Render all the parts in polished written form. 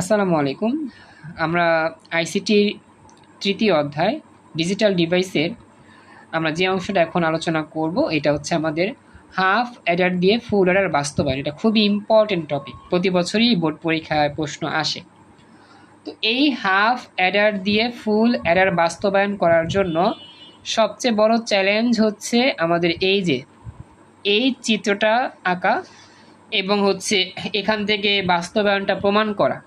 আসসালামু আলাইকুম। আমরা আইসিটির তৃতীয় অধ্যায় ডিজিটাল ডিভাইসের আমরা যে অংশটা এখন আলোচনা করব এটা হচ্ছে আমাদের হাফ অ্যাডার দিয়ে ফুল অ্যাডার বাস্তবায়ন। এটা খুবই ইম্পর্টেন্ট টপিক, প্রতি বছরই বোর্ড পরীক্ষায় প্রশ্ন আসে। তো এই হাফ অ্যাডার দিয়ে ফুল অ্যাডার বাস্তবায়ন করার জন্য সবচেয়ে বড় চ্যালেঞ্জ হচ্ছে আমাদের এই চিত্রটা আঁকা এবং হচ্ছে এখান থেকে বাস্তবায়নটা প্রমাণ করা।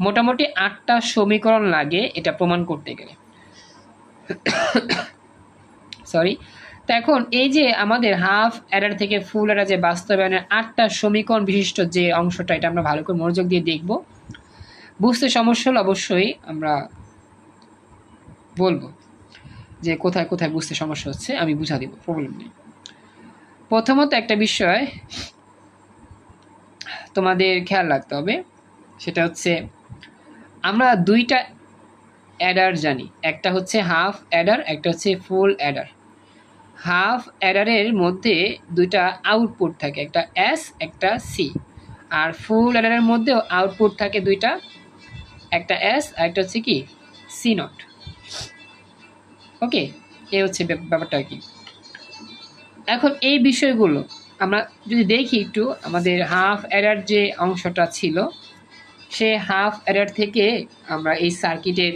মোটামুটি ৮টা সমীকরণ লাগে এটা প্রমাণ করতে গেলে। সরি। তো এখন এই যে আমাদের হাফ অ্যাডার থেকে ফুল অ্যাডার যে বাস্তবায়নের ৮টা সমীকরণ বিশিষ্ট যে অংশটা, এটা আমরা ভালো করে মনোযোগ দিয়ে দেখব। বুঝতে সমস্যা হলে অবশ্যই আমরা বলবো যে কোথায় কোথায় বুঝতে সমস্যা হচ্ছে, আমি বুঝা দিব, প্রবলেম নেই। প্রথমত একটা বিষয় তোমাদের খেয়াল রাখতে হবে, সেটা হচ্ছে আমরা দুইটা অ্যাডার জানি, একটা হচ্ছে হাফ অ্যাডার, একটা হচ্ছে ফুল অ্যাডার। হাফ অ্যাডারের মধ্যে দুইটা আউটপুট থাকে, একটা এস একটা সি। আর ফুল অ্যাডারের মধ্যেও আউটপুট থাকে দুইটা, একটা এস আর একটা হচ্ছে কি সি নট। ওকে, এই হচ্ছে ব্যাপারটা আর কি। এখন এই বিষয়গুলো আমরা যদি দেখি একটু, আমাদের হাফ অ্যাডার যে অংশটা ছিল, সে হাফ অ্যাডার থেকে আমরা এই সার্কিটের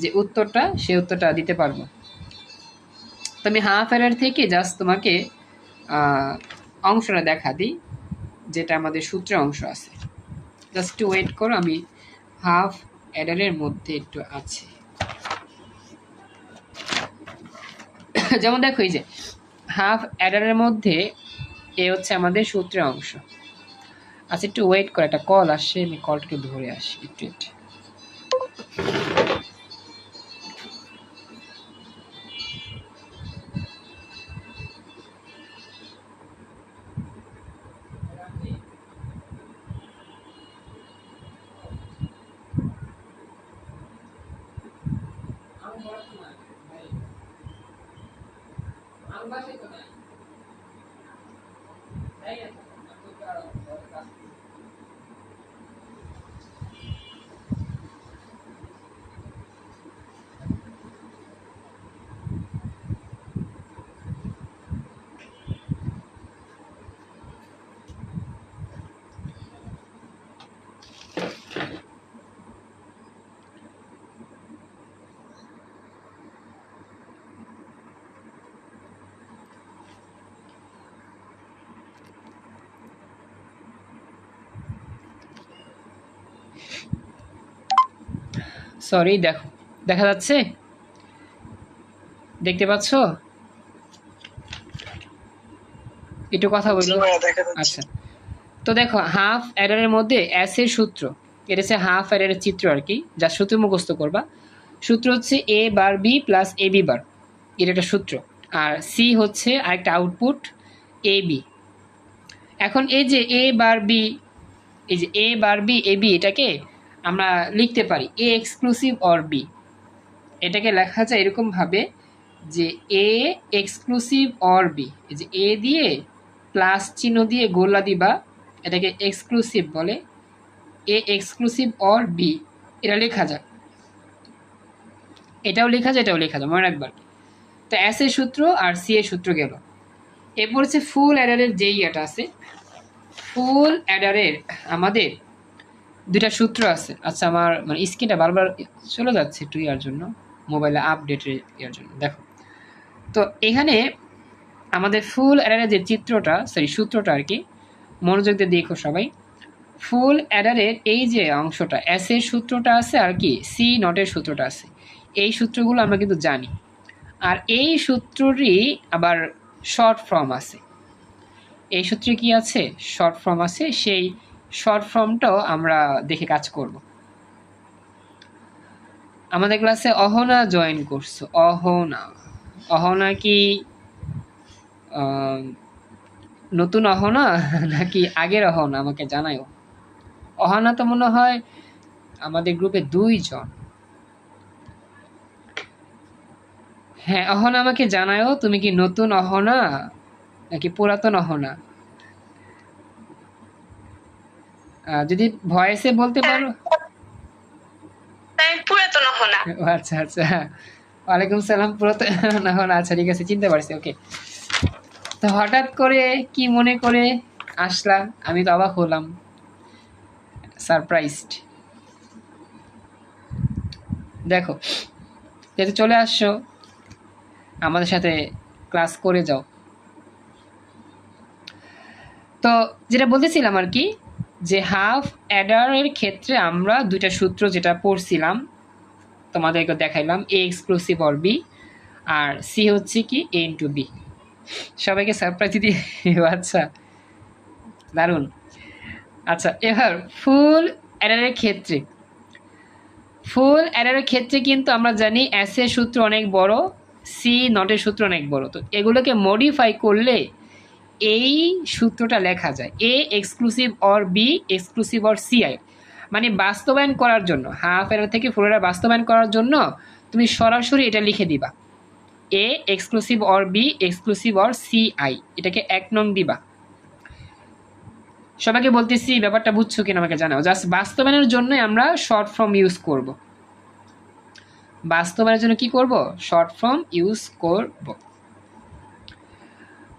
যে উত্তরটা, সে উত্তরটা দিতে পারবো। তো আমি হাফ অ্যাডার থেকে জাস্ট তোমাকে অংশটা দেখা দিই, যেটা আমাদের সূত্রের অংশ আছে। জাস্ট একটু ওয়েট করো, আমি হাফ অ্যাডারের মধ্যে একটু আছে। যেমন দেখো, এই যে হাফ অ্যাডারের মধ্যে এ হচ্ছে আমাদের সূত্রের অংশ। আচ্ছা, একটু ওয়েট করো, একটা কল আসছে, আমি কলটা একটু ধরে আসি একটু। সরি, দেখো, দেখা যাচ্ছে, দেখতে পাচ্ছ? একটু কথা বলো। আচ্ছা, তো দেখো হাফ অ্যাডারের মধ্যে এস এর সূত্র, এটা হচ্ছে হাফ অ্যাডারের চিত্র আর কি, যা সূত্র মুখস্থ করবা। সূত্র হচ্ছে এ বার বি প্লাস এ বি বার, এটা একটা সূত্র। আর সি হচ্ছে আরেকটা আউটপুট এ বি। এখন এই যে এ বার বি, এই যে এ বার বি এ বি, এটাকে আমরা লিখতে পারি এ এক্সক্লুসিভ অর বি। এটাকে লেখা যায় এরকমভাবে যে এ এক্সক্লুসিভ অর বি, এই যে এ দিয়ে প্লাস চিহ্ন দিয়ে গোলা দিবা, এটাকে এক্সক্লুসিভ বলে। এ এক্সক্লুসিভ অর বি, এটা লেখা যায়, এটাও লেখা যায়, এটাও লেখা যায়, মনে রাখবার। তো এস এর সূত্র আর সি এর সূত্র গেল। এরপর হচ্ছে ফুল অ্যাডারের যে ইয়েটা আছে, ফুল অ্যাডারের আমাদের দুইটা সূত্র আছে। আচ্ছা, আমার মানে স্ক্রিনটা বারবার চলে যাচ্ছে একটু ইয়ার জন্য, মোবাইলে আপডেটের ইয়ার জন্য। দেখো, তো এখানে আমাদের ফুল অ্যাডারের যে চিত্রটা, সরি সূত্রটা আর কি, মনোযোগ দিয়ে দেখো সবাই। ফুল অ্যাডারের এই যে অংশটা, এস এর সূত্রটা আছে আর কি সি নটের সূত্রটা আছে, এই সূত্রগুলো আমরা কিন্তু জানি। আর এই সূত্রটি আবার শর্ট ফর্ম আছে, এই সূত্রে কি আছে, শর্ট ফর্ম আছে। সেই শর্ট ফর্মটাও আমরা দেখে কাজ করব। আমাদের ক্লাসে অহনা জয়েন করছো, অহনা, অহনা কি নতুন অহনা নাকি আগের অহনা, আমাকে জানাও। অহনা তো মনে হয় আমাদের গ্রুপে 2 জন। হ্যাঁ, অহনা আমাকে জানাও, তুমি কি নতুন অহনা নাকি পুরাতন অহনা? যদি ভয়েসে বলতে পারো। পুরাতন হনা। আচ্ছা আচ্ছা, ওয়ালাইকুম সালাম। পুরাতন হনা, আচ্ছা ঠিক আছে, চিনতে পারছি। ওকে, তো হঠাৎ করে কি মনে করে আসলা? আমি তো অবাক হলাম, সারপ্রাইজড। দেখো, যেহেতু চলে আসছো, আমাদের সাথে ক্লাস করে যাও। তো যেটা বলতেছিলাম আর কি, যে হাফ অ্যাডারের ক্ষেত্রে আমরা দুইটা সূত্র যেটা পড়ছিলাম তোমাদেরকে দেখাইলাম, এ এক্সক্লুসিভ অর বি, আর সি হচ্ছে কি এ ইন্টু বি। সবাইকে সারপ্রাইজ দিয়ে। আচ্ছা, দারুণ। আচ্ছা, এবার ফুল অ্যাডারের ক্ষেত্রে, ফুল অ্যাডারের ক্ষেত্রে কিন্তু আমরা জানি এস এর সূত্র অনেক বড়, সি নটের সূত্র অনেক বড়। তো এগুলোকে মডিফাই করলে এই সূত্রটা লেখা যায়, A exclusive or B exclusive or CI. মানে বাস্তবায়ন করার জন্য, হাফ অ্যাডার থেকে ফুল অ্যাডার বাস্তবায়ন করার জন্য তুমি সরাসরি এটা লিখে দিবা, A exclusive or B exclusive or CI, এটাকে 1 নং দিবা। সবাইকে বলতেছি, ব্যাপারটা বুঝছো কিনা আমাকে জানাও। জাস্ট বাস্তবায়নের জন্যই আমরা শর্ট ফর্ম ইউজ করব। বাস্তবায়নের জন্য কি করব? শর্ট ফর্ম ইউজ করব।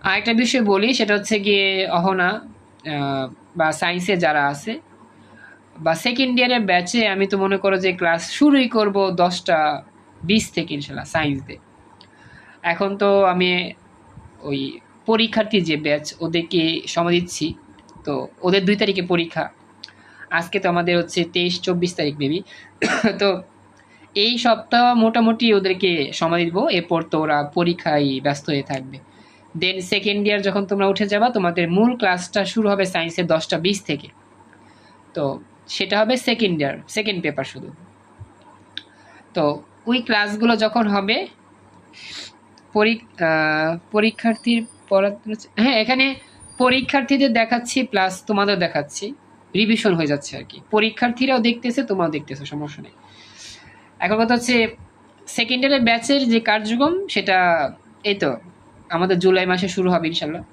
আরেকটা বিষয় বলি, সেটা হচ্ছে গিয়ে অহনা বা সায়েন্সে যারা আছে বা সেকেন্ড ইয়ারের ব্যাচে, আমি তো মনে করো যে ক্লাস শুরুই করব 10টা 20 থেকে ইনশাল্লাহ সায়েন্স দিয়ে। এখন তো আমি ওই পরীক্ষার্থী যে ব্যাচ, ওদেরকে সময় দিচ্ছি। তো ওদের 2 তারিখে পরীক্ষা, আজকে তো আমাদের হচ্ছে 23-24 তারিখ মেবি। তো এই সপ্তাহ মোটামুটি ওদেরকে সময় দিব, এরপর তো ওরা পরীক্ষায় ব্যস্ত হয়ে থাকবে। দেন সেকেন্ড ইয়ার যখন তোমরা উঠে যাবা, তোমাদের মূল ক্লাসটা শুরু হবে সায়েন্সের 10টা 20 থেকে। তো সেটা হবে সেকেন্ড ইয়ার, সেকেন্ড পেপার শুধু। তো ওই ক্লাসগুলো যখন হবে, পরীক্ষার্থীর পড়াতে, হ্যাঁ এখানে পরীক্ষার্থীদের দেখাচ্ছি প্লাস তোমাদের দেখাচ্ছি, রিভিশন হয়ে যাচ্ছে আর কি। পরীক্ষার্থীরাও দেখতেছে, তোমরাও দেখতেছো, সমস্যা নেই। এখন কথা হচ্ছে, সেকেন্ড ইয়ারের ব্যাচের যে কার্যক্রম, সেটা এই তো আমাদের জুলাই মাসে শুরু হবে ইনশাল্লাহ।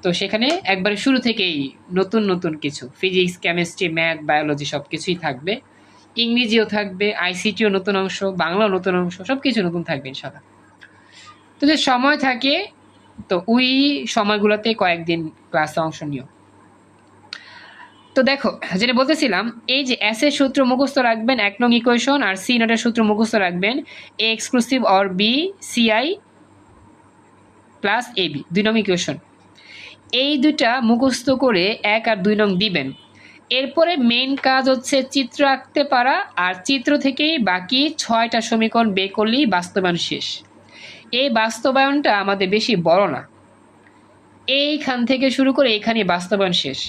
তো সেখানে একবারে শুরু থেকেই নতুন নতুন কিছু, ফিজিক্স, কেমিস্ট্রি, ম্যাথ, বায়োলজি সব কিছুই থাকবে। ইংরেজিও থাকবে, আইসিটিও নতুন অংশ, বাংলাও নতুন অংশ, সব কিছু নতুন থাকবে ইনশাল্লাহ। তো যে সময় থাকে, তো ওই সময়গুলোতে কয়েকদিন ক্লাসে অংশ নিও। তো দেখো, যেটা বলতেছিলাম, এই যে এস এর সূত্র মুখস্থ রাখবেন 1 নং ইকুয়েশন, আর সি নটের সূত্র মুখস্থ রাখবেন, A exclusive or B CI plus A B, 2 নং ইকুয়েশন। এই দুইটা মুখস্থ করে 1 আর 2 নং দিবেন। এরপরে মেইন কাজ হচ্ছে চিত্র আঁকতে পারা, আর চিত্র থেকেই বাকি 6টা সমীকরণ বের করলেই বাস্তবায়ন শেষ। এই বাস্তবায়নটা আমাদের বেশি বড় না, এইখান থেকে শুরু করে এইখানে বাস্তবায়ন শেষ।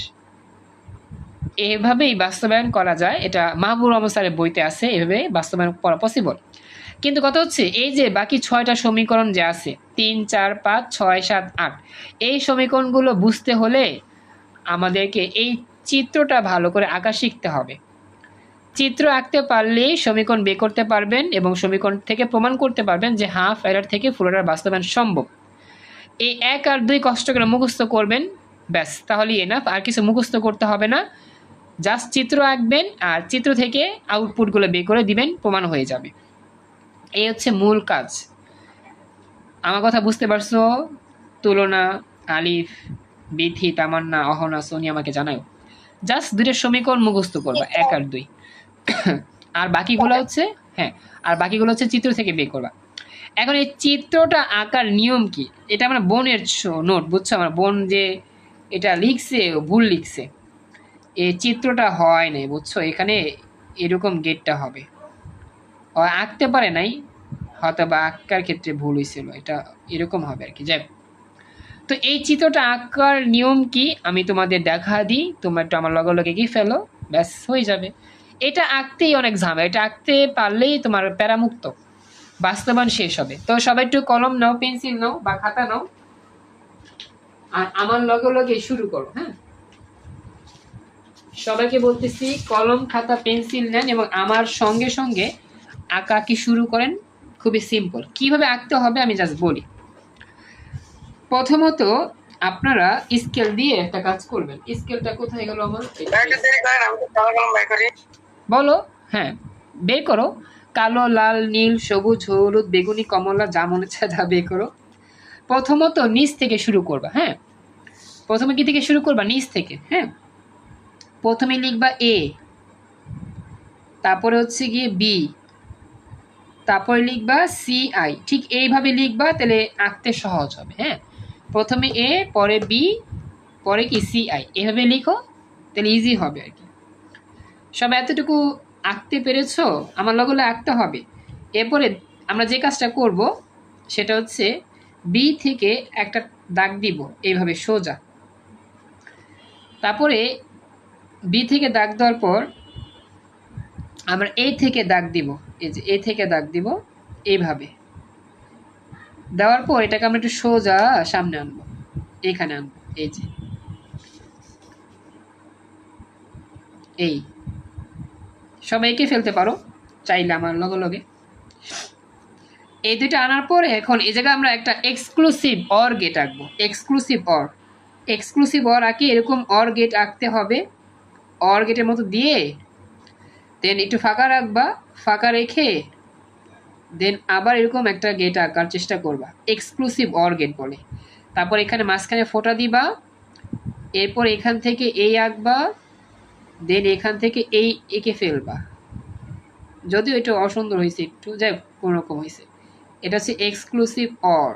এভাবেই বাস্তবায়ন করা যায়, এটা মাহবুব রহমান স্যারের বইতে আছে, এভাবে বাস্তবায়ন করা পসিবল। কিন্তু কথা হচ্ছে, এই যে বাকি 6টা সমীকরণ যে আছে, 3, 4, 5, 6, 7, 8, এই সমীকরণগুলো বুঝতে হলে আমাদেরকে এই চিত্রটা ভালো করে আঁকা শিখতে হবে। চিত্র আঁকতে পারলেই সমীকরণ বের করতে পারবেন, এবং সমীকরণ থেকে প্রমাণ করতে পারবেন যে হাফ অ্যাডার থেকে ফুল অ্যাডার বাস্তবায়ন সম্ভব। এই 1 আর 2 কষ্ট করে মুখস্থ করবেন, ব্যাস, তাহলেই এনাফ। আর কিছু মুখস্থ করতে হবে না, জাস্ট চিত্র আঁকবেন আর চিত্র থেকে আউটপুটগুলো বের করে দিবেন, প্রমাণ হয়ে যাবে। এই হচ্ছে মূল কাজ। আমার কথা বুঝতে পারছো? তুলনা, আলিফ, বিথি, তামান্না, অহনা, সোনি আমাকে জানাও। জাস্ট 2টা সমীকরণ মুখস্থ করবা, 1 আর 2। আর বাকিগুলো হচ্ছে, হ্যাঁ, আর বাকিগুলো হচ্ছে চিত্র থেকে বের করবা। এখন এই চিত্রটা আঁকার নিয়ম কি, এটা আমার বোনের নোট, বুঝছো? আমার বোন যে এটা লিখছে, ভুল লিখছে, এই চিত্রটা হয় নাই, বুঝছো? এখানে এরকম গেটটা হবে, আঁকতে পারে নাই, হয়তো বা আঁকার ক্ষেত্রে ভুল হয়েছিল, এটা এরকম হবে আর কি। যাই, তো এই চিত্রটা আঁকার নিয়ম কি আমি তোমাদের দেখা দিই, তোমরা একটু আমার লগে লগে কি ফেলো, ব্যাস হয়ে যাবে। এটা আঁকতেই অনেক ঝামেলা, এটা আঁকতে পারলেই তোমার প্যারামুক্ত, বাস্তবায়ন শেষ হবে। তো সবাই একটু কলম নাও, পেন্সিল নাও বা খাতা নাও, আর আমার লগে লগে শুরু করো। হ্যাঁ, সবাইকে বলতেছি কলম, খাতা, পেন্সিল নেন এবং আমার সঙ্গে সঙ্গে আঁকা কি শুরু করেন। খুবই সিম্পল, কিভাবে আঁকতে হবে আমি জাস্ট বলি। প্রথমত আপনারা স্কেল দিয়ে একটা কাজ করবেন। স্কেলটা কোথায় গেল আমার? বলো। হ্যাঁ, বের করো। কালো, লাল, নীল, সবুজ, হলুদ, বেগুনি, কমলা, জামুন, সাদা বের করো। প্রথমত নিচ থেকে শুরু করবা। হ্যাঁ, প্রথমে কি থেকে শুরু করবা? নিচ থেকে। হ্যাঁ, প্রথমে লিখবা এ, তারপরে হচ্ছে গিয়ে বি, তারপরে লিখবা সি আই। ঠিক এইভাবে লিখবা, তাহলে আঁকতে সহজ হবে। হ্যাঁ, প্রথমে এ, পরে বি, পরে কি সি আই, এভাবে লিখো, তাহলে ইজি হবে আর কি। সব এতটুকু আঁকতে পেরেছো? আমার লগলে আঁকতে হবে। এরপরে আমরা যে কাজটা করব সেটা হচ্ছে বি থেকে একটা দাগ দিব এইভাবে সোজা। তারপরে বি থেকে দাগ দেওয়ার পর আমরা এ থেকে দাগ দিব। এই যে এ থেকে দাগ দিব এইভাবে। দেওয়ার পর এটাকে আমরা একটু সোজা সামনে আনবো, এইখানে আনবো। এই যে এই সব এঁকে ফেলতে পারো চাইলে আমার লগে লগে। এই দুইটা আনার পরে এখন এই জায়গায় আমরা একটা এক্সক্লুসিভ অর গেট আঁকবো। এক্সক্লুসিভ অর আঁকি, এরকম অর গেট আঁকতে হবে। অর গেটের মতো দিয়ে দেন একটু ফাঁকা রাখবা, ফাঁকা রেখে দেন আবার এরকম একটা গেট আঁকার চেষ্টা করবা, এক্সক্লুসিভ অর গেট বলে। তারপর এখানে মাঝখানে ফোঁটা দিবা, এরপর এখান থেকে এই আঁকবা, দেন এখান থেকে এই এঁকে ফেলবা। যদিও এটা অসুন্দর হয়েছে একটু, যাই কোনোরকম হয়েছে। এটা হচ্ছে এক্সক্লুসিভ অর।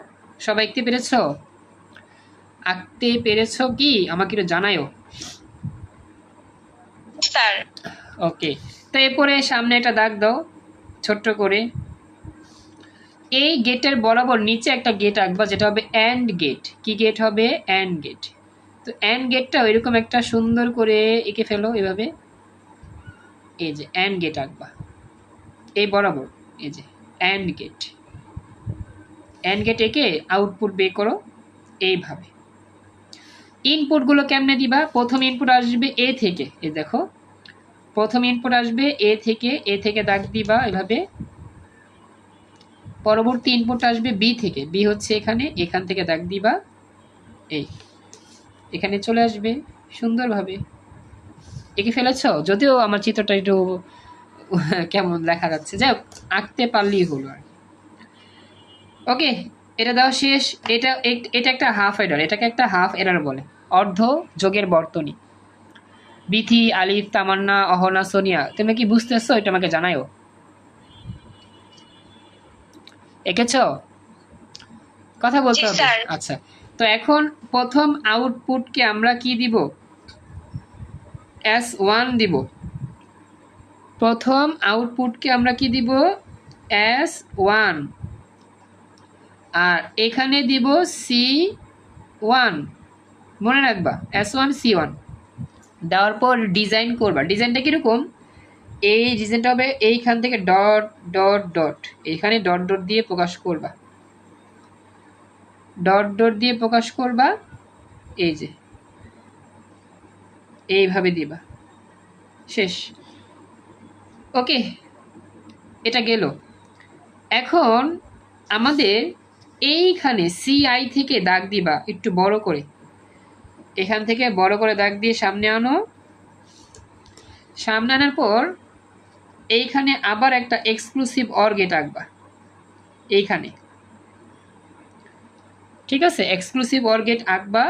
সবাই আঁকতে পেরেছ? আঁকতে পেরেছ কি আমাকে একটু জানায়ও। স্যার ওকে, তো এরপরে সামনে একটা দাগ দাও ছোট্ট করে। এই গেটের বরাবর নিচে একটা গেট আঁকবা, যেটা হবে অ্যান্ড গেট। কি গেট হবে? And gate. তো অ্যান্ড গেটটা ওইরকম একটা সুন্দর করে এঁকে ফেলো এভাবে। এই যে অ্যান্ড গেট আঁকবা এই বরাবর, এই যে অ্যান্ড গেট। অ্যান্ড গেট এঁকে আউটপুট বের করো এইভাবে। ইনপুটগুলো কেমনে দিবা? প্রথম ইনপুট আসবে এ থেকে, এই দেখো প্রথম ইনপুট আসবে এ থেকে দাগ দিবা এভাবে। পরবর্তী ইনপুট আসবে বি থেকে, বি হচ্ছে এখান থেকে দাগ দিবা, এই এখানে চলে আসবে সুন্দরভাবে। এঁকে ফেলেছ? যদিও আমার চিত্রটা একটু কেমন দেখা যাচ্ছে, যাই হোক আঁকতে পারলেই হলো আর। ওকে, এটা দেওয়া শেষ। এটা একটা হাফ এরার, এটাকে একটা হাফ এরার বলে, অর্ধ যোগের বর্তনী। বিথি, আলিফ, তামান্না, অহনা, সোনিয়া, তুমি কি বুঝতেছো? এটা আমাকে জানায়ও। এঁকেছ? কথা বলতে হবে। আচ্ছা, তো এখন প্রথম আউটপুটকে আমরা কি দিব? S1 দিব। প্রথম আউটপুটকে আমরা কি দিব? S1। আর এখানে দিব C1, মনে রাখবা S1 C1। দেওয়ার পর ডিজাইন করবা। ডিজাইনটা কীরকম? এই ডিজাইনটা হবে এইখান থেকে ডট ডট ডট, এইখানে ডট ডট দিয়ে প্রকাশ করবা, ডট ডট দিয়ে প্রকাশ করবা। এই যে এইভাবে দিবা, শেষ। ওকে, এটা গেল। এখন আমাদের এইখানে CI থেকে দাগ দিবা একটু বড় করে, এখান থেকে বড় করে দাগ দিয়ে সামনে আনো। সামনে আনার পর এইখানে আবার একটা এক্সক্লুসিভ অর গেট আঁকবা এইখানে, ঠিক আছে? এক্সক্লুসিভ অর গেট আঁকবা।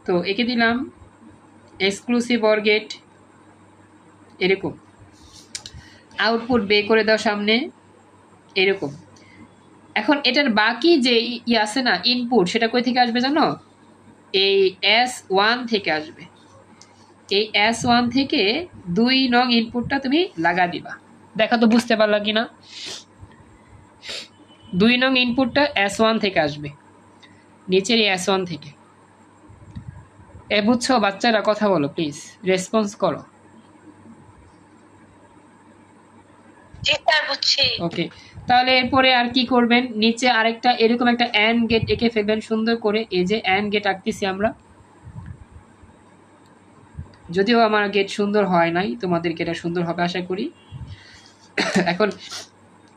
তো এঁকে দিলাম এক্সক্লুসিভ অর গেট, এরকম। আউটপুট বের করে দাও সামনে এরকম। এখন এটার বাকি যে আছে না ইনপুট, সেটা কই থেকে আসবে জানো? এই S1 থেকে আসবে। এই S1 থেকে 2 নং ইনপুটটা তুমি লাগা দিবা। দেখা তো বুঝতে পারলা কিনা? 2 নং ইনপুটটা S1 থেকে আসবে, নিচের এই S1 থেকে। বুঝছো বাচ্চারা? কথা বলো প্লিজ, রেসপন্স করো। ওকে, তাহলে এরপরে আর কি করবেন? নিচে আরেকটা এরকম একটা অ্যান্ড গেট এঁকে ফেলবেন সুন্দর করে। এই যে অ্যান্ড গেট আঁকতেছি আমরা, যদিও আমার গেট সুন্দর হয় নাই, তোমাদের গেটটা সুন্দর হবে আশা করি। এখন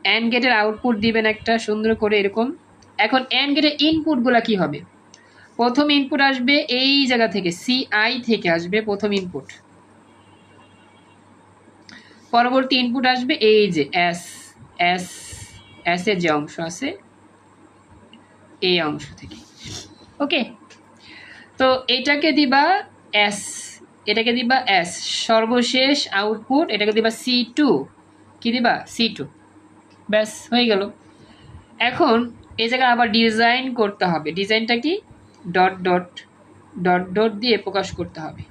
অ্যান্ড গেটের আউটপুট দিবেন একটা সুন্দর করে এরকম। এখন অ্যান্ড গেটের ইনপুটগুলো কি হবে? প্রথম ইনপুট আসবে এই জায়গা থেকে, CI থেকে আসবে প্রথম ইনপুট। পরবর্তী ইনপুট আসবে এই যে এস এর যে অংশ আছে এই অংশ থেকে। ওকে, তো এটাকে দিবা এস, এটাকে দিবা এস, সর্বশেষ আউটপুট এটাকে দিবা C2, কি দিবা C2। ব্যাস হয়ে গেল। এখন এই জায়গায় আবার ডিজাইন করতে হবে। ডিজাইনটা কি? ডট ডট ডট ডট দিয়ে প্রকাশ করতে হবে।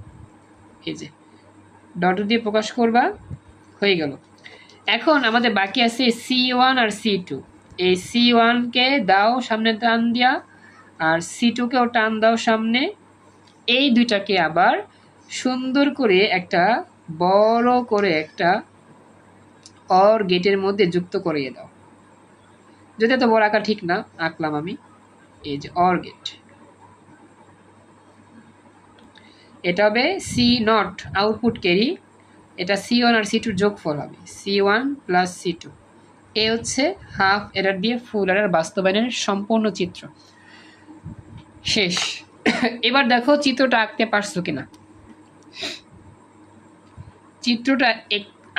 এই যে ডট ডট দিয়ে প্রকাশ করবা, হয়ে গেল। এখন আমাদের বাকি আছে C1 আর C2। এই C1কে দাও সামনে টান দিয়া, আর C2কেও টান দাও সামনে। এই দুইটাকে আবার সুন্দর করে একটা বড় করে একটা অর গেটের মধ্যে যুক্ত করিয়ে দাও। যদি এত বড় আঁকা ঠিক না, আঁকলাম আমি। এই যে অর গেট, এটা হবে C0 আউটপুট ক্যারি, এটা C1 আর C2 যোগফল হবে, C1 প্লাস C2। এ হচ্ছে হাফ এডার দিয়ে ফুল এডার বাস্তবায়নের সম্পূর্ণ চিত্র শেষ। এবার দেখো চিত্রটা আঁকতে পারছো কিনা। চিত্রটা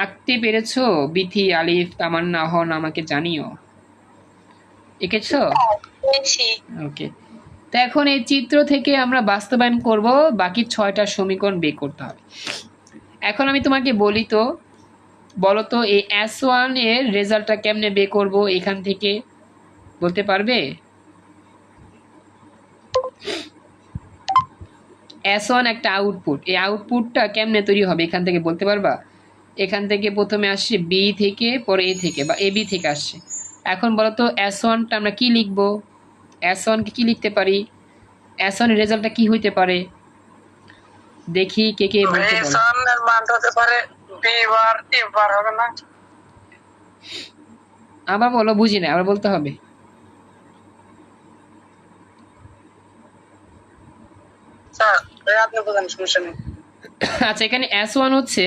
আঁকতে পেরেছো? বিথি, আলিফ, তামান্না, হন আমাকে জানিও। এঁকেছো? ওকে, তো এখন এই চিত্র থেকে আমরা বাস্তবায়ন করব, বাকি 6টা সমীকরণ বের করতে হবে। এখন আমি তোমাকে বলি, তো বলো তো এই S1 এর রেজাল্টটা কেমনে বের করব এখান থেকে, বলতে পারবে? S1 একটা আউটপুট, এই আউটপুটটা কেমনে তৈরি হবে এখান থেকে বলতে পারবা? এখান থেকে প্রথমে আসছে B থেকে, পরে A থেকে বা AB থেকে আসছে। এখন বলো তো S1টা আমরা কি লিখব? S1 কে কি লিখতে পারি? S1 এর রেজাল্টটা কি হইতে পারে দেখি, কে কে বলতে পারে? S1 এর মান হতে পারে B বার T বার, হবে না? আবার বলো, বুঝি না, আবার বলতে হবে। আচ্ছা, এখানে S1 হচ্ছে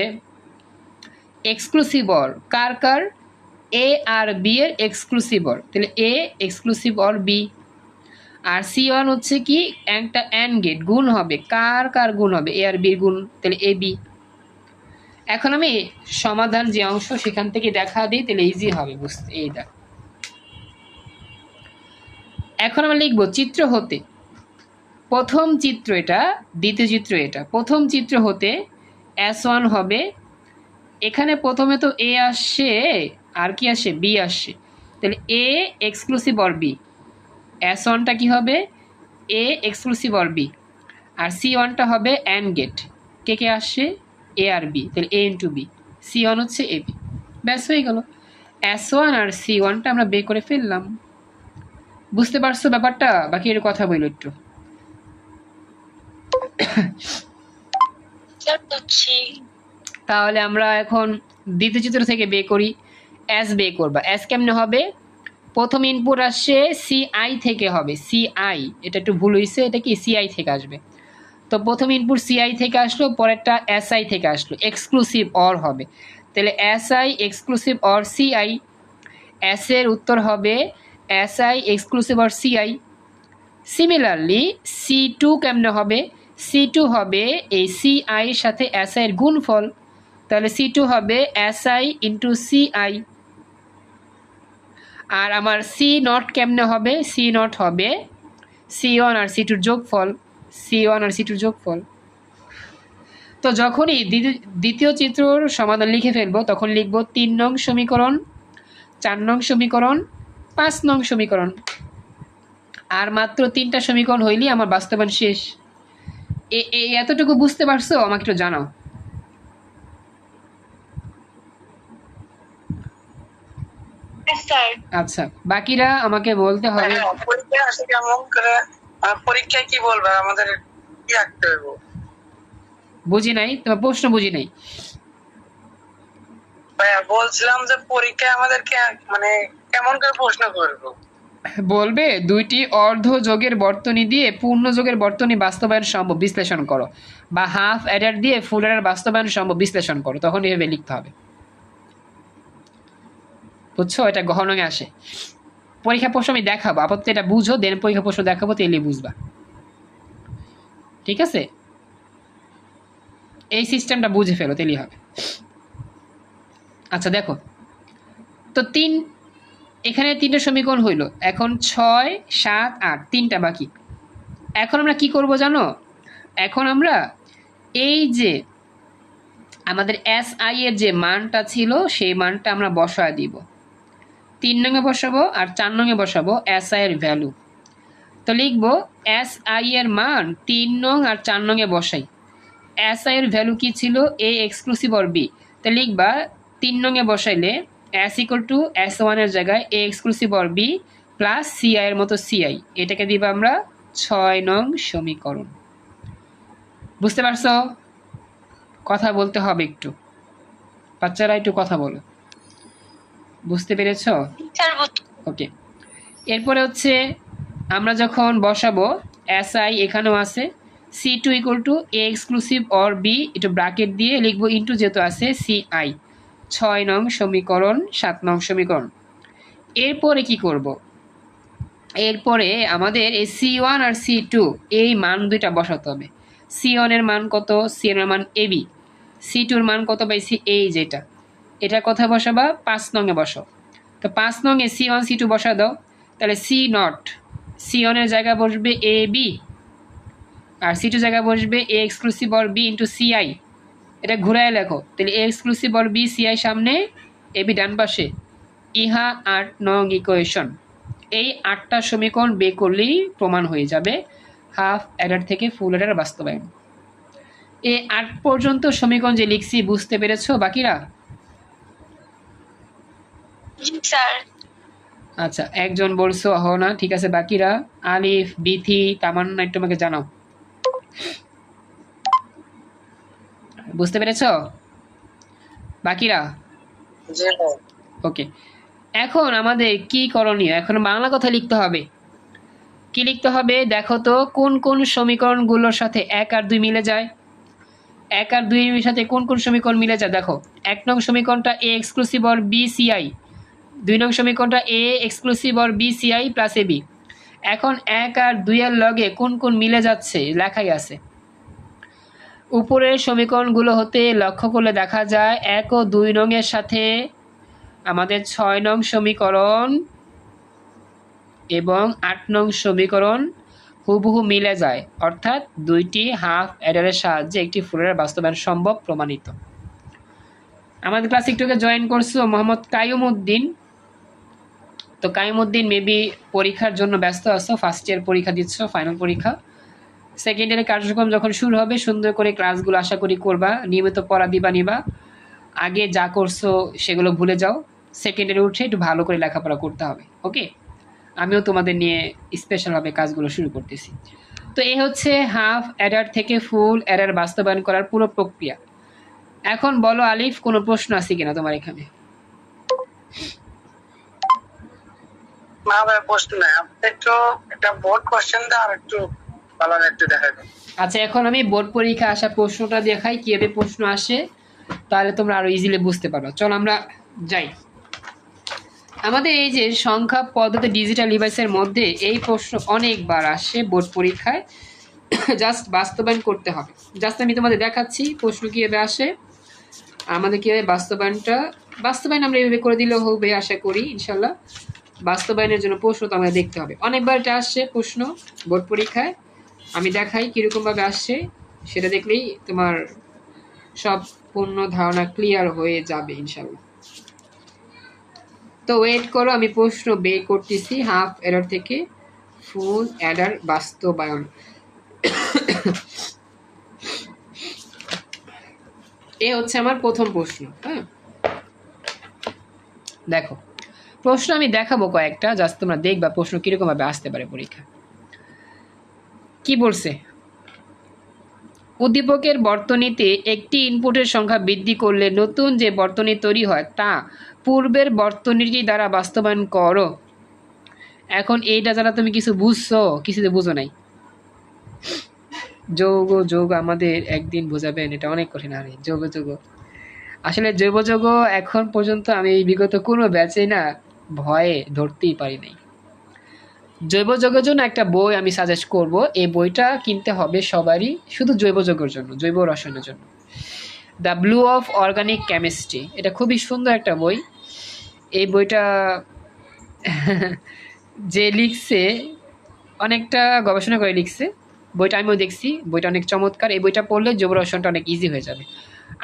এক্সক্লুসিভ অর, কার কার? A আর B এর এক্সক্লুসিভ অর, তাহলে A এক্সক্লুসিভ অর B। আর C1 হচ্ছে কি একটা অ্যান্ড গেট, গুণ হবে, কার কার গুণ হবে? A আর B এর গুণ, তাহলে AB। এখন আমি সমাধান যে অংশ সেখান থেকে দেখা দিই, তাহলে ইজি হবে বুঝতে। এই দেখ, এখন আমরা লিখব চিত্র হতে, প্রথম চিত্র এটা, দ্বিতীয় চিত্র এটা। প্রথম চিত্র হতে S1 হবে, এখানে প্রথমে তো A আসছে আর কি আসে? B আসছে, তাহলে A এক্সক্লুসিভ অর B। S1টা কি হবে? A exclusive or B। আর C1টা হবে অ্যান্ড গেট, কে কে আসছে? A আর B, তাহলে A ইন্টু B। C1 হচ্ছে AB। ব্যাস হয়ে গেল। S1 আর C1টা আমরা বের করে ফেললাম। বুঝতে পারছো ব্যাপারটা? বাকি এর কথা বললো একটু। তাহলে আমরা এখন দ্বিতীয় চিত্র থেকে বের করি। S বের করবা। S কেমনে হবে? প্রথম ইনপুট আসছে CI থেকে হবে, CI, এটা একটু ভুল হয়েছে, এটা কি CI থেকে আসবে। তো প্রথম ইনপুট CI থেকে আসলো, পরেরটা SI থেকে আসলো, এক্সক্লুসিভ অর হবে, তাহলে SI exclusive or CI। S এর উত্তর হবে SI exclusive or CI। Similarly C2 কেমনে হবে? C2 হবে এই CI সাথে SI এর গুণফল, তাহলে C2 হবে SI ইন্টু CI। আর আমার C0 কেমনে হবে? C0 হবে C1 আর C2 যোগফল, C1 আর C2 যোগফল। তো যখনই দ্বিতীয় চিত্রর সমাধান লিখে ফেলবো, তখন লিখবো 3 নং সমীকরণ, 4 নং সমীকরণ, 5 নং সমীকরণ। আর মাত্র 3টা সমীকরণ হইলেই আমার বাস্তবায়ন শেষ। এতটুকু বুঝতে পারছো? আমাকে একটু জানাও। আচ্ছা, বাকিরা আমাকে বলতে হবে। পরীক্ষায় কি বলবে আমাদের, কি আঁকতে হবে? বুঝি নাই, তোমার প্রশ্ন বুঝি নাই। বলছিলাম যে পরীক্ষায় আমাদেরকে মানে কেমন করে প্রশ্ন করবো? বলবে 2টি অর্ধ যোগের বর্তনী দিয়ে পূর্ণ যোগের বর্তনী বাস্তবায়ন সম্ভব বিশ্লেষণ করো, বা হাফ অ্যাডার দিয়ে ফুল অ্যাডার বাস্তবায়ন সম্ভব বিশ্লেষণ করো, তখন এভাবে লিখতে হবে। বুঝছো? এটা গহনঙে আসে। পরীক্ষা প্রশ্ন আমি দেখাবো, আপাতত এটা বুঝো, দেন পরীক্ষা প্রশ্ন দেখাবো, তাহলে বুঝবা। ঠিক আছে, এই সিস্টেমটা বুঝে ফেলো তাহলেই হবে। আচ্ছা দেখো তো এখানে 3টে সমীকরণ হইল, এখন 6, 7, 8 3টা বাকি। এখন আমরা কি করব জানো, এখন আমরা এই যে আমাদের SI এর যে মানটা ছিল সেই মানটা আমরা বসায় দিব, 3 নঙে বসাবো আর 4 নঙে বসাবো SI এর ভ্যালু। তো লিখবো SI এর মান 3 নং আর 4 নঙে বসাই। SI এর ভ্যালু কি ছিল, A এক্সক্লুসিভ অর B। তো লিখবা 3 নঙে বসাইলে S ইকুয়াল টু S1 এর জায়গায় A exclusive or B plus CI এর মতো CI, এটাকে দিব আমরা 6 নং সমীকরণ। বুঝতে পারছো? কথা বলতে হবে একটু, বাচ্চারা একটু কথা বলো। বুঝতে পেরেছো? ওকে, এরপরে হচ্ছে আমরা যখন বসাবো SI এখানেও আছে, C2 equal to A exclusive or B, একটু ব্র্যাকেট দিয়ে লিখবো ইন্টু যেহেতু আছে CI, 6 নং সমীকরণ 7 নং সমীকরণ। এরপরে কি করব, এরপরে আমাদের এই C1 আর C2 এই মান দুইটা বসাতে হবে। C1 এর মান কত, C1 এর মান AB, C2 এর মান কত পাইছি এই যেটা, এটা কোথায় বসাবা 5 নঙে বসো। তো 5 নঙে C1 C2 বসা দাও, তাহলে C0 C1 এর জায়গায় বসবে AB আর C2 জায়গায় বসবে A exclusive or B into CI। এটা ঘুরায় লেখো, তাহলে A exclusive or B CI সামনে, AB ডান পাশে। ইহা 8 নং ইকুয়েশন। এই 8টা সমীকরণ বের করলেই প্রমাণ হয়ে যাবে হাফ অ্যাডার থেকে ফুল অ্যাডার বাস্তবায়ন। এই 8 পর্যন্ত সমীকরণ যে লিখছি বুঝতে পেরেছো বাকিরা? আচ্ছা, একজন বলছো হ না, ঠিক আছে। বাকিরা আলিফ, বিথি, তামান্না একটু আমাকে জানাও বুঝতে পেরেছো বাকিরা? ওকে, এখন আমাদের কি করণীয়, এখন বাংলা কথা লিখতে হবে। কি লিখতে হবে দেখো তো, কোন কোন সমীকরণগুলোর সাথে 1 আর 2 মিলে যায়। 1 আর 2 এর সাথে কোন কোন সমীকরণ মিলে যায় দেখো, 1 নং সমীকরণটা A exclusive or B CI, 2 নং সমীকরণটা A exclusive or B CI plus AB। এখন 1 আর 2 এর লগে কোন কোন মিলে যাচ্ছে লেখাই আছে। উপরের সমীকরণগুলো হতে লক্ষ্য করলে দেখা যায় 1 ও 2 নং এর সাথে আমাদের 6 নং সমীকরণ এবং 8 নং সমীকরণ হুবহু মিলে যায়, অর্থাৎ দুইটি হাফ অ্যাডারের সাহায্যে একটি ফুল অ্যাডার বাস্তবায়ন সম্ভব প্রমাণিত। আমাদের ক্লাস একটুকে জয়েন করছো মোহাম্মদ কাইয়ুমউদ্দিন। তো কাইয়ুমউদ্দিন মেবি পরীক্ষার জন্য ব্যস্ত আছো, ফার্স্ট ইয়ার পরীক্ষা দিচ্ছ, ফাইনাল পরীক্ষা। সেকেন্ড ইয়ারের কার্যক্রম যখন শুরু হবে সুন্দর করে ক্লাসগুলো আশা করি করবা, নিয়মিত পড়া নিবা। আগে যা করছো সেগুলো ভুলে যাও, সেকেন্ড ইয়ারে উঠে একটু ভালো করে লেখাপড়া করতে হবে। ওকে, আমিও তোমাদের নিয়ে স্পেশালভাবে কাজগুলো শুরু করতেছি। তো এই হচ্ছে হাফ অ্যাডার থেকে ফুল অ্যাডার বাস্তবায়ন করার পুরো প্রক্রিয়া। এখন বলো আলিফ, কোনো প্রশ্ন আছে কিনা তোমার এখানে? না ভাই, প্রশ্ন নাই, একটু একটা বোর্ড কোশ্চেন দাও আর একটু ভালো একটু দেখাই দাও। আচ্ছা, এখন আমি বোর্ড পরীক্ষা আসা প্রশ্নটা দেখাই, কিভাবে প্রশ্ন আসে, তাহলে তোমরা আরো ইজিলি বুঝতে পারো। চলো আমরা যাই। আমাদের এই যে সংখ্যা পদ্ধতি ডিজিটাল ডিভাইসের মধ্যে এই প্রশ্ন অনেকবার আসে বোর্ড পরীক্ষায়, জাস্ট বাস্তবায়ন করতে হবে। জাস্ট আমি তোমাদের দেখাচ্ছি প্রশ্ন কীভাবে আসে, আমাদের কীভাবে বাস্তবায়ন আমরা এইভাবে করে দিলেও হবে আশা করি ইনশাল্লাহ। বাস্তবায়নের জন্য প্রশ্ন তো আমাদের দেখতে হবে। অনেকবার এটা আসছে প্রশ্ন বোর্ড পরীক্ষায়, আমি দেখাই কীরকমভাবে আসছে, সেটা দেখলেই তোমার সব পূর্ণ ধারণা ক্লিয়ার হয়ে যাবে ইনশাল্লাহ। তো ওয়েট করো, আমি প্রশ্ন বের করতেছি হাফ অ্যাডার থেকে ফুল অ্যাডার বাস্তবায়ন। এ হচ্ছে আমার প্রথম প্রশ্ন। হ্যাঁ, দেখো প্রশ্ন আমি দেখাবো কয়েকটা, জাস্ট তোমরা দেখবা প্রশ্ন কিরকম ভাবে আসতে পারে পরীক্ষা। কি বলছে, উদ্দীপকের বর্তনীতে একটি ইনপুটের সংখ্যা বৃদ্ধি করলে নতুন যে বর্তনী তৈরি হয় তা পূর্বের বর্তনীটি দ্বারা বাস্তবায়ন করো। এখন এইটা যারা তুমি কিছু বুঝছো, কিছুতে বুঝো নাই। যোগ আমাদের একদিন বোঝাবেন, এটা অনেক কঠিন। আরে যোগ আসলে জৈব যোগ এখন পর্যন্ত আমি বিগত কোনো ব্যাচে না ভয়ে ধরতেই পারি নাই। জৈব যৌগের জন্য একটা বই আমি সাজেস্ট করব, এই বইটা কিনতে হবে সবারই, শুধু জৈব যৌগের জন্য, জৈব রসায়নের জন্য। The blue of organic chemistry, এটা খুবই সুন্দর একটা বই। এই বইটা যে লিখছে অনেকটা গবেষণা করে লিখছে, বইটা আমিও দেখছি, বইটা অনেক চমৎকার। এই বইটা পড়লে জৈব রসায়নটা অনেক ইজি হয়ে যাবে।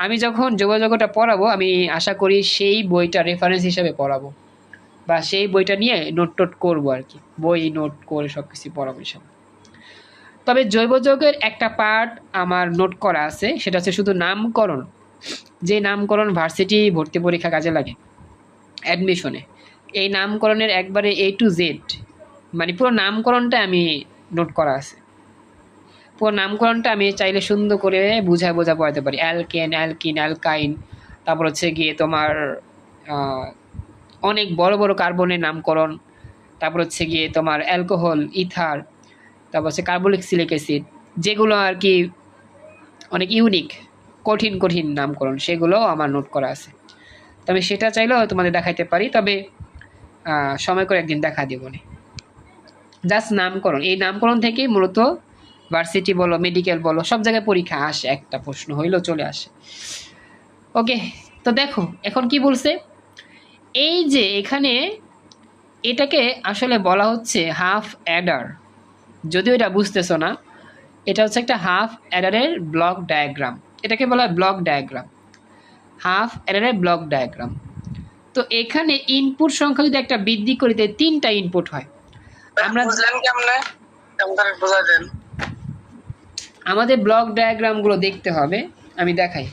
আমি যখন জৈব যৌগটা পড়াবো আমি আশা করি সেই বইটা রেফারেন্স হিসাবে পড়াবো, বা সেই বইটা নিয়ে নোট টোট করবো আর কি, বই নোট করে সব কিছু পড়াবো হিসাবে। তবে জৈব যৌগের একটা পার্ট আমার নোট করা আছে, সেটা হচ্ছে শুধু নামকরণ। যে নামকরণ ভার্সিটি ভর্তি পরীক্ষা কাজে লাগে, অ্যাডমিশনে, এই নামকরণের একবারে A to Z, মানে পুরো নামকরণটা আমি নোট করা আছে। পুরো নামকরণটা আমি চাইলে সুন্দর করে বোঝা পড়াতে পারি। অ্যালকেন, অ্যালকিন, অ্যালকাইন, তারপর হচ্ছে গিয়ে তোমার অনেক বড় বড় কার্বনের নামকরণ, তারপর হচ্ছে গিয়ে তোমার অ্যালকোহল, ইথার, তারপর হচ্ছে কার্বক্সিলিক অ্যাসিড, যেগুলো আর কি অনেক ইউনিক, কঠিন কঠিন নামকরণ, সেগুলোও আমার নোট করা আছে। তবে সেটা চাইলেও তোমাদের দেখাইতে পারি, তবে সময় করে একদিন দেখা দিব না। জাস্ট নামকরণ, এই নামকরণ থেকেই মূলত ভার্সিটি বলো, মেডিকেল বলো, সব জায়গায় পরীক্ষা আসে, একটা প্রশ্ন হইলেও চলে আসে। ওকে, তো দেখো এখন কি বলছে, এই যে এখানে এটাকে আসলে বলা হচ্ছে হাফ অ্যাডার, যদিও এটা বুঝতেছো না, এটা হচ্ছে একটা হাফ অ্যাডারের ব্লক ডায়াগ্রাম, এটাকে বলা হয় ব্লক ডায়াগ্রাম, হাফ অ্যাডারের ব্লক ডায়াগ্রাম। তো এখানে ইনপুট সংখ্যা যদি একটা বৃদ্ধি করিতে 3টা ইনপুট হয়, আমরা বুঝলেন কেমনে, কেমন বোঝা দেন? আমাদের ব্লক ডায়াগ্রামগুলো দেখতে হবে, আমি দেখাই।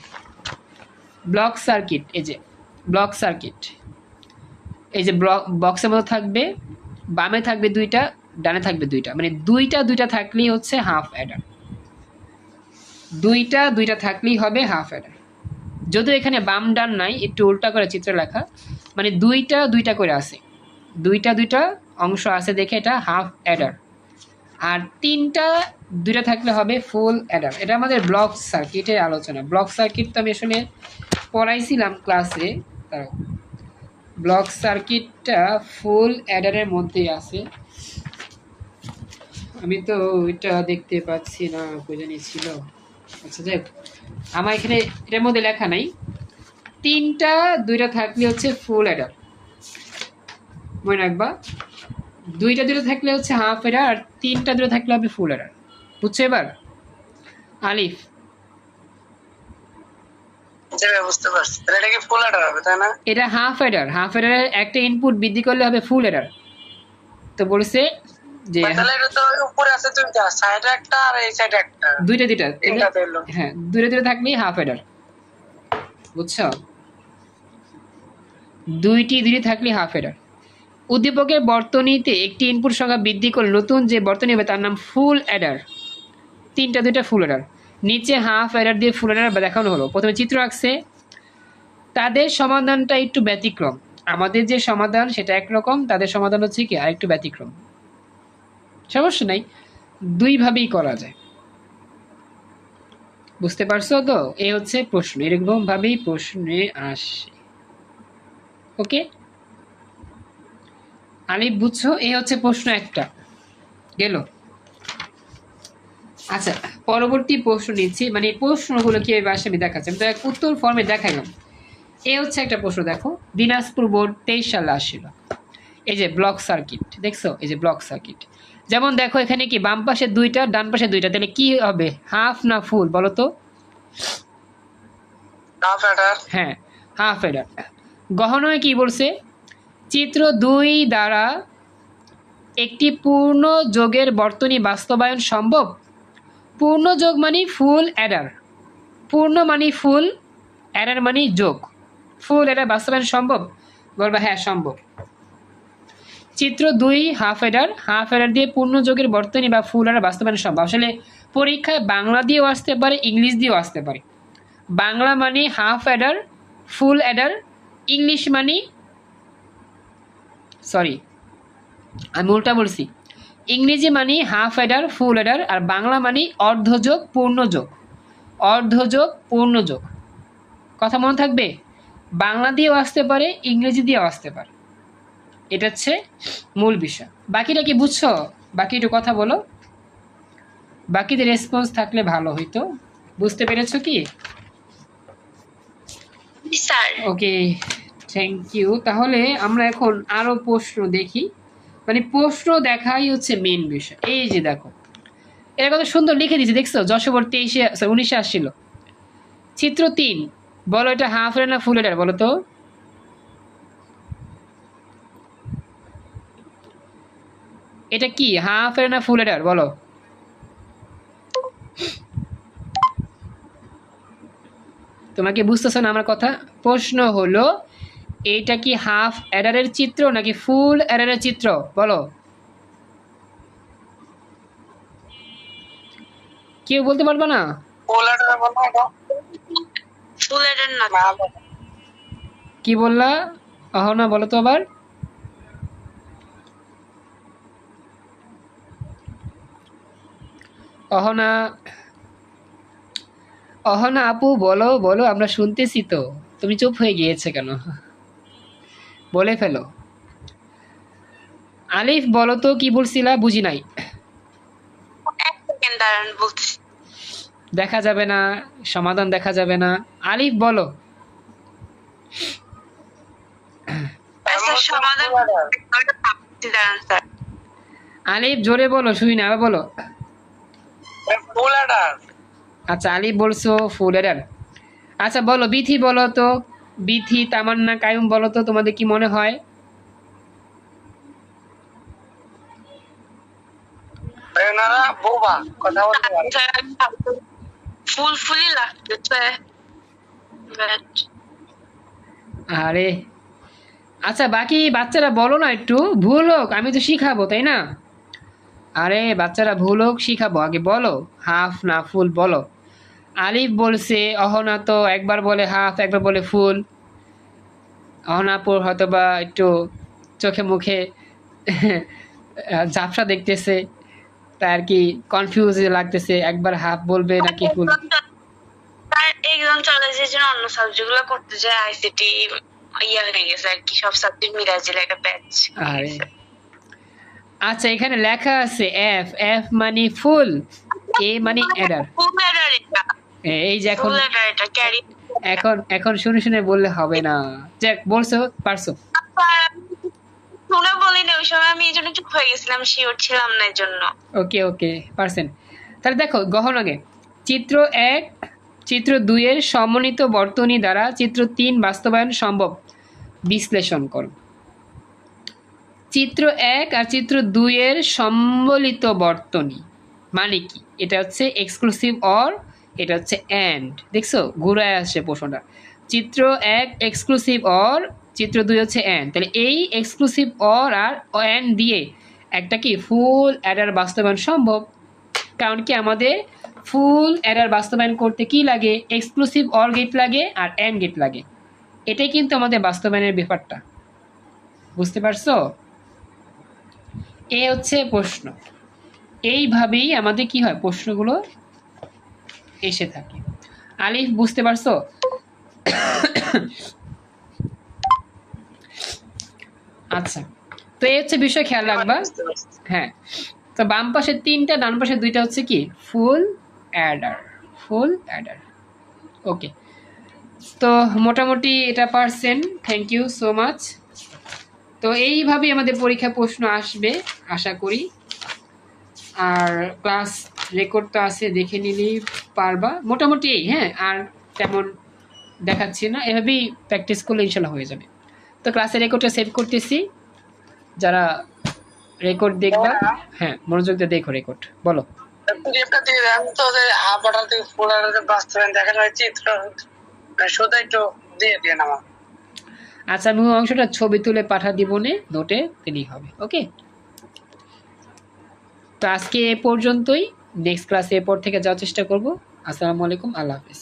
ব্লক সার্কিট, এই যে ব্লক সার্কিট, এই যে বক্সের মতো থাকবে, বামে থাকবে 2টা, ডানে থাকবে 2টা, মানে 2টা থাকলেই হচ্ছে হাফ অ্যাডার, 2টা থাকলেই হবে হাফ অ্যাডার। যদিও এখানে বাম ডান নাই, একটু উল্টা করে চিত্র লেখা, মানে 2টা করে আছে, 2টা অংশ আছে দেখে এটা হাফ অ্যাডার। আর 2টা থাকলে হবে ফুল অ্যাডার। এটা আমাদের ব্লক সার্কিটের আলোচনা। ব্লক সার্কিট তো আমি আসলে পড়াইছিলাম ক্লাসে, ব্লক সার্কিটটা ফুল অ্যাডারের মধ্যেই আছে। আমি তো এটা দেখতে পাচ্ছি না, কই জানি ছিল। আচ্ছা যাক, আমার এখানে এটার মধ্যে লেখা নাই। 2টা থাকলে হচ্ছে ফুল অ্যাডার, মনে রাখবা। 2টা থাকলে হচ্ছে হাফ অ্যাডার, আর 3টা থাকলে হবে ফুল অ্যাডার। বুঝছো এবার আলিফ? বুঝতে পারছি, এটা কি ফুল অ্যাডার হবে তাই না? এটা হাফ অ্যাডার, হাফ অ্যাডারের একটা ইনপুট বৃদ্ধি করলে হবে ফুল অ্যাডার। তো বলছে যে তাহলে এটা তো উপরে আছে দুইটা, সাইডে একটা আর এই সাইডে একটা, 2টা তিনটা হলো। হ্যাঁ, 2টা থাকলেই হাফ অ্যাডার, বুঝছো? 2টি থাকলে হাফ অ্যাডার। উদ্দীপকের বর্তনীতে একটি ইনপুট সংখ্যা বৃদ্ধি করলে নতুন যে বর্তনী হবে তার নাম ফুল অ্যাডার। 2টা ফুল অ্যাডার, নিচে হাফ অ্যাডার দিয়ে ফুল অ্যাডার দেখানো হলো। প্রথমে চিত্র আঁকছে, তাদের সমাধানটা একটু ব্যতিক্রম, আমাদের যে সমাধান সেটা একরকম, তাদের সমাধান হচ্ছে কি আরেকটু ব্যতিক্রম। সমস্যা নাই, 2ভাবেই করা যায়। বুঝতে পারছো তো? এই হচ্ছে প্রশ্ন, এরকম ভাবেই প্রশ্নে আসে। ওকে আলিফ, বুঝছো? এই হচ্ছে প্রশ্ন একটা গেল। আচ্ছা, পরবর্তী প্রশ্ন নিচ্ছি, মানে প্রশ্নগুলো কিভাবে আসে আমি দেখাচ্ছি, আমি তো এক উত্তর ফর্মে দেখাইলাম। এই হচ্ছে একটা প্রশ্ন, দেখো দিনাজপুর বোর্ড 23 সালে আসছিল। এই যে ব্লক সার্কিট দেখছো, এই যে ব্লক সার্কিট, যেমন দেখো এখানে কি বাম পাশে 2টা, ডান পাশে 2টা, তাহলে কি হবে, হাফ না ফুল বলো তো? Half Eder. হ্যাঁ, হাফ অ্যাডার। গহনায় কি বলছে, চিত্র 2 দ্বারা একটি পূর্ণ যোগের বর্তনী বাস্তবায়ন সম্ভব। পূর্ণ যোগ মানে ফুল অ্যাডার, পূর্ণ মানে ফুল, অ্যাডার মানে যোগ, ফুল অ্যাডার বাস্তবায়ন সম্ভব, বলবা হ্যাঁ সম্ভব। চিত্র 2 হাফ অ্যাডার দিয়ে পূর্ণ যোগের বর্তনী বা ফুল অ্যাডার বাস্তবায়ন সম্ভব। আসলে পরীক্ষায় বাংলা দিয়েও আসতে পারে, ইংলিশ দিয়েও আসতে পারে। বাংলা মানে হাফ অ্যাডার, ফুল অ্যাডার, ইংলিশ মানে, সরি আমি উল্টা বলছি, ইংরেজি মানে হাফ অ্যাডার, ফুল অ্যাডার, আর বাংলা মানে অর্ধযোগ পূর্ণযোগ, অর্ধযোগ পূর্ণযোগ। কথা মনে থাকবে, বাংলা দিয়েও আসতে পারে, ইংরেজি দিয়েও আসতে পারে। এটা হচ্ছে মূল বিষয়। বাকিটা কি বুঝছো? বাকি একটু কথা বলো, বাকিদের রেসপন্স থাকলে ভালো হইতো। বুঝতে পেরেছো কি? Sir okay, thank you. তাহলে আমরা এখন আরো প্রশ্ন দেখি, মানে প্রশ্ন দেখাই হচ্ছে মেন বিষয়। এই যে দেখো, এটা কত সুন্দর লিখে দিয়েছে, দেখছো? যশোবর 19 আসছিল। চিত্র 3, বলো এটা হাফ এডার না ফুল এডার বলো তো। এটা কি হাফ এডার না ফুল এডার বলো? তোমরা কি বুঝতেছো না আমার কথা? প্রশ্ন হলো এইটা কি হাফ এডারের চিত্র নাকি ফুল এডারের চিত্র বলো? কেউ বলতে পারবে না? পোলারটা বলো এটা। ফুল এডার না না, কি বললা অহনা, বলো তো আবার। অহনা, অহনা আপু বলো বলো, আমরা শুনতেছি তো, তুমি চুপ হয়ে গিয়েছে কেন? বলে ফেলো। আলিফ বলো তো কি বলছিলা, বুঝি নাই। 1 সেকেন্ড দাঁড়ান বলতেছি। দেখা যাবে না, সমাধান দেখা যাবে না। আলিফ বলো। স্যার সমাধান দাঁড়ান স্যার। আলিফ জোরে বলো, শুনি না, আবার বলো। পোলারটা আচ্ছা আলিফ বলছো ফুল এডার। আচ্ছা বলো বিথি বলো তো, বিথি, তামান্না, কায়ুম বলো তো তোমাদের কি মনে হয়? ওনারা বোবা, কথা বলতে পারে। ফুলফুলি লাগতেছে but আরে আচ্ছা বাকি বাচ্চারা বলো না একটু, ভুল হোক আমি তো শিখাবো তাই না? আরে বাচ্চারা ভুল হোক শিখাবো, আগে বলো হাফ না ফুল বলো। আলিফ বলছে, অহনা তো একবার বলে হাফ একবার বলে ফুল। অহনাপুর হয়তো বা একটু চোখে মুখে ঝাপসা দেখতেছে, তাই আর কি কনফিউজ লাগতেছে, একবার হাফ বলবে নাকি ফুল। স্যার এক্সাম চলে যে জন্য অন্য সাবজেক্ট গুলো করতে যায় আইসিটি ইয়া হয়ে গেছে আর কি, সব সাবজেক্ট মিলাই দিলে একটা ব্যাচ। আরে আচ্ছা এখানে লেখা আছে এফ, এফ মানে ফুল, এ মানে এডার। ফুল এডার এটা, এই যে এখন ফুল এডার এটা ক্যারি। এখন এখন শুনে শুনে বললে হবে না, যাক বলছো পারছো। শুনে বলি না, ওই সময় আমি এই জন্য চুপ হয়ে গেছিলাম, শিওর ছিলাম না এর জন্য। ওকে ওকে পারছেন। তাহলে দেখো গহন আগে, চিত্র 1 চিত্র 2 এর সমন্বিত বর্তনী দ্বারা চিত্র 3 বাস্তবায়ন সম্ভব, বিশ্লেষণ করো। চিত্র 1 আর চিত্র 2 এর সম্বলিত বর্তনী মানে কি? এটা হচ্ছে এক্সক্লুসিভ অর, এটা হচ্ছে অ্যান্ড। দেখছো ঘুরায় আসছে প্রশ্নটা। চিত্র 1 এক্সক্লুসিভ অর, চিত্র 2 হচ্ছে অ্যান্ড। তাহলে এই এক্সক্লুসিভ অর আর অ্যান্ড দিয়ে একটা কি ফুল অ্যাডার বাস্তবায়ন সম্ভব। কারণ কি আমাদের ফুল অ্যাডার বাস্তবায়ন করতে কি লাগে? এক্সক্লুসিভ অর গেট লাগে আর অ্যান্ড গেট লাগে। এটাই কিন্তু আমাদের বাস্তবায়নের ব্যাপারটা, বুঝতে পারছো? এ হচ্ছে প্রশ্ন। এইভাবেই আমাদের কি হয়, প্রশ্নগুলো এসে থাকে। আলিফ বুঝতে পারছো? আচ্ছা, তো এই হচ্ছে বিষয়, খেয়াল রাখবা। হ্যাঁ, তো বাম পাশে 3টা, ডান পাশে 2টা হচ্ছে কি ফুল অ্যাডার, ফুল অ্যাডার। ওকে, তো মোটামুটি এটা পারছেন, থ্যাংক ইউ সো মাচ। তো এইভাবেই আমাদের পরীক্ষা প্রশ্ন আসবে আশা করি। আর ক্লাস রেকর্ড তো আছে, দেখে নিলেই পারবা মোটামুটি। হ্যাঁ, আর তেমন দেখাচ্ছি না, এভাবেই প্র্যাকটিস করলে ইনশাল্লাহ হয়ে যাবে। তো ক্লাসের রেকর্ডটা সেভ করতেছি, যারা রেকর্ড দেখবা হ্যাঁ মনোযোগ দিয়ে দেখো রেকর্ড। বলো পিডিএফটা দিয়ে দেন তো, যে হাফ অর্ডার থেকে ফুল অর্ডার বাস্তবায়ন দেখানো হয় চিত্র, শুধু একটু দিয়ে দিন আমার। আচ্ছা আমি ওই অংশটা ছবি তুলে পাঠা দিব নোটে, দিলেই হবে। ওকে, তো আজকে এ পর্যন্তই, নেক্সট ক্লাসে এরপর থেকে যাওয়ার চেষ্টা করব। আসসালামু আলাইকুম, আল্লাহ হাফিজ।